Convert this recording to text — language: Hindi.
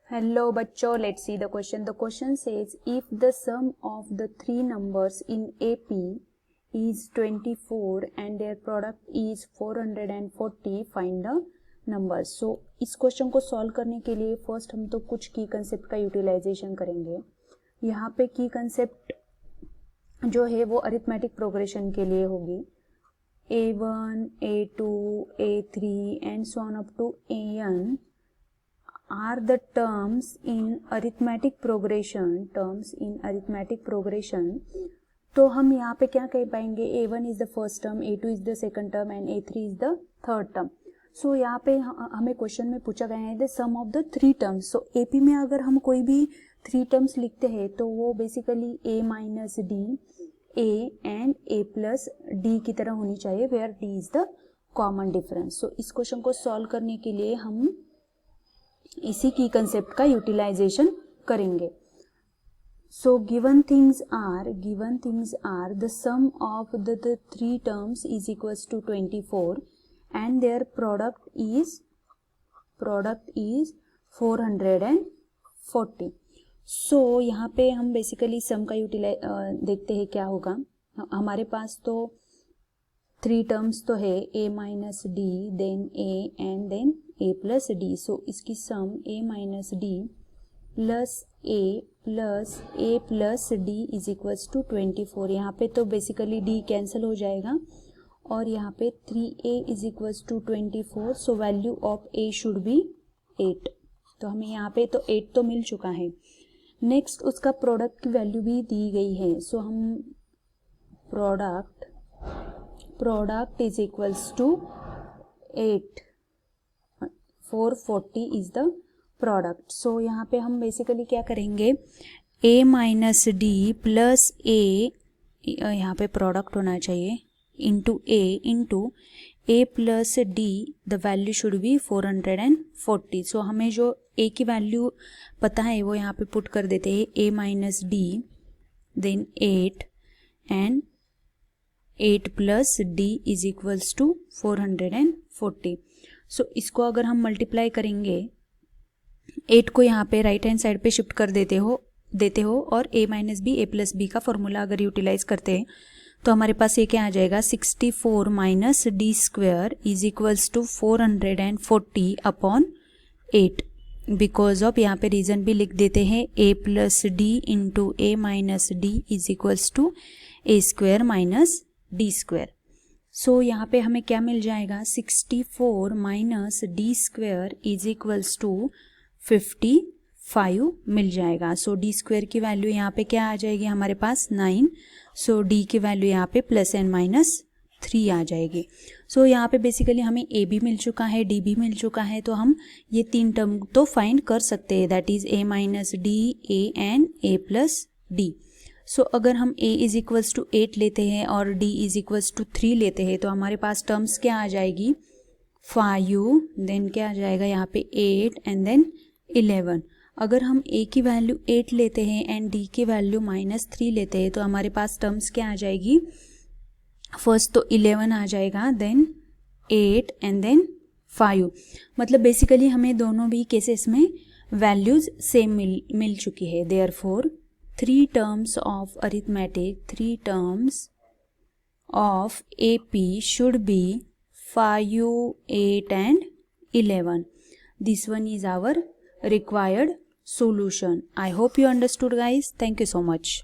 Hello बच्चों, let's see the question. The question says if the sum of the three numbers in AP is 24 and their product is 440, find the numbers. So इस क्वेश्चन को सॉल्व करने के लिए फर्स्ट हम तो कुछ की कंसेप्ट का यूटिलाइजेशन करेंगे. यहाँ पे की कंसेप्ट जो है वो अरिथमेटिक प्रोग्रेशन के लिए होगी. A1, A2, A3 and so on up to AN are the terms in arithmetic progression. तो हम यहाँ पे क्या कह पाएंगे, A1 is the first term, A2 is the second term and A3 is the third term. सो यहाँ पे हमें क्वेश्चन में पूछा गया है the sum of the three terms. So AP में अगर हम कोई भी थ्री टर्म्स लिखते हैं तो वो basically A minus D, A and A plus D की तरह होनी चाहिए, where D is the common difference. So इस क्वेश्चन को सॉल्व करने के लिए हम इसी की कंसेप्ट का यूटिलाइजेशन करेंगे. So given things are the sum of the three terms is equals to 24 and their product is 440. So यहाँ पे हम बेसिकली सम का देखते हैं क्या होगा. हमारे पास तो थ्री टर्म्स तो है A minus D, then A and then A plus D. So इसकी sum A minus D plus A plus D is equals to 24. यहाँ पे तो बेसिकली D कैंसिल हो जाएगा और यहाँ पे 3A is equals to 24. So value of A should be 8. तो हमें यहाँ पे तो 8 तो मिल चुका है. नेक्स्ट उसका प्रोडक्ट की वैल्यू भी दी गई है. सो हम product is equals to 8, 440 is the product. So यहाँ पे हम बेसिकली क्या करेंगे, A minus D plus A, यहाँ पे प्रोडक्ट होना चाहिए, into A plus D, the value should be 440. So हमें जो A की वैल्यू पता है वो यहाँ पे पुट कर देते हैं, A minus D then 8 and 8 plus D is equals to 440. So इसको अगर हम मल्टीप्लाई करेंगे, 8 को यहाँ पे राइट हैंड साइड पे शिफ्ट कर देते हो और A minus B, A plus B का फॉर्मूला अगर यूटिलाइज करते हैं तो हमारे पास ये क्या आ जाएगा, 64 minus D square is equals to 440 upon 8. Because of यहाँ पे रीजन भी लिख देते हैं, A plus D into A minus D is equals to A square minus D square. So यहाँ पे हमें क्या मिल जाएगा, 64 minus D square is equals to 55 मिल जाएगा. सो डी स्क्वेयर की वैल्यू यहाँ पे क्या आ जाएगी हमारे पास 9. सो डी की वैल्यू यहाँ पे प्लस एंड माइनस 3 आ जाएगी. सो यहाँ पे बेसिकली हमें A भी मिल चुका है, D भी मिल चुका है, तो हम ये तीन टर्म तो फाइंड कर सकते हैं, that is A minus D, A and A plus D. So अगर हम A इज इक्वल्स टू 8 लेते हैं और D इज इक्वल्स टू 3 लेते हैं तो हमारे पास टर्म्स क्या आ जाएगी, 5, देन क्या आ जाएगा यहाँ पे 8 एंड देन 11. अगर हम A की वैल्यू 8 लेते हैं एंड D की वैल्यू -3 लेते हैं तो हमारे पास टर्म्स क्या आ जाएगी, फर्स्ट तो 11 आ जाएगा, देन 8 एंड देन 5. मतलब बेसिकली हमें दोनों भी केसेस में वैल्यूज सेम मिल चुकी है. Therefore three terms of AP should be 5, 8 and 11. This one is our required solution. I hope you understood guys. Thank you so much.